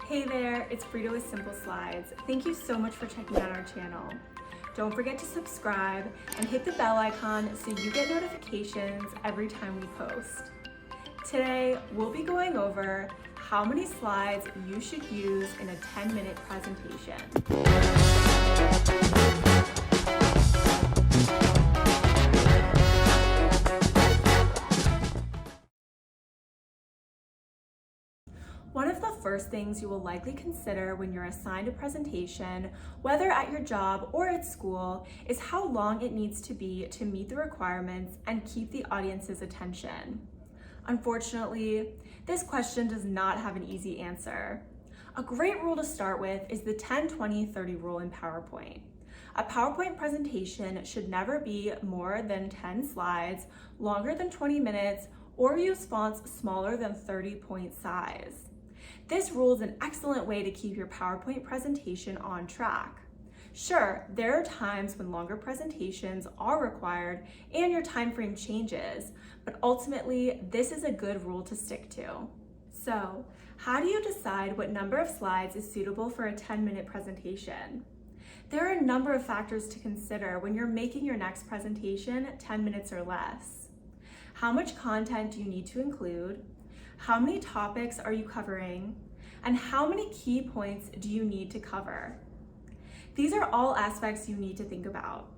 Hey there, it's Frida with Simple Slides. Thank you so much for checking out our channel. Don't forget to subscribe and hit the bell icon so you get notifications every time we post. Today, we'll be going over how many slides you should use in a 10-minute presentation. One of the first things you will likely consider when you're assigned a presentation, whether at your job or at school, is how long it needs to be to meet the requirements and keep the audience's attention. Unfortunately, this question does not have an easy answer. A great rule to start with is the 10-20-30 rule in PowerPoint. A PowerPoint presentation should never be more than 10 slides, longer than 20 minutes, or use fonts smaller than 30-point size. This rule is an excellent way to keep your PowerPoint presentation on track. Sure, there are times when longer presentations are required and your time frame changes, but ultimately, this is a good rule to stick to. So, how do you decide what number of slides is suitable for a 10-minute presentation? There are a number of factors to consider when you're making your next presentation 10 minutes or less. How much content do you need to include? How many topics are you covering? And how many key points do you need to cover? These are all aspects you need to think about.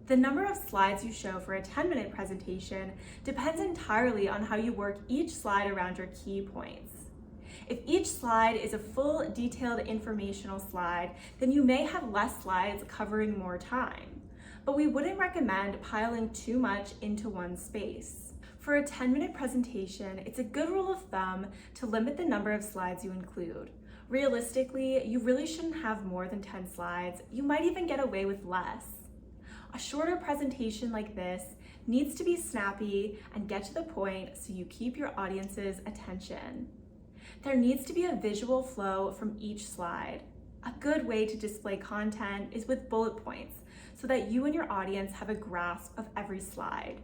The number of slides you show for a 10-minute presentation depends entirely on how you work each slide around your key points. If each slide is a full, detailed informational slide, then you may have less slides covering more time. But we wouldn't recommend piling too much into one space. For a 10-minute presentation, it's a good rule of thumb to limit the number of slides you include. Realistically, you really shouldn't have more than 10 slides. You might even get away with less. A shorter presentation like this needs to be snappy and get to the point so you keep your audience's attention. There needs to be a visual flow from each slide. A good way to display content is with bullet points so that you and your audience have a grasp of every slide.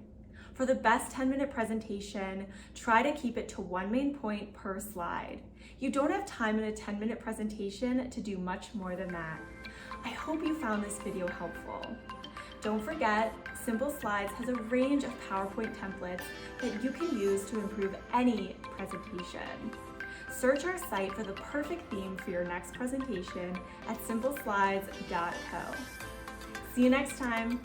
For the best 10-minute presentation, try to keep it to one main point per slide. You don't have time in a 10-minute presentation to do much more than that. I hope you found this video helpful. Don't forget, Simple Slides has a range of PowerPoint templates that you can use to improve any presentation. Search our site for the perfect theme for your next presentation at simpleslides.co. See you next time.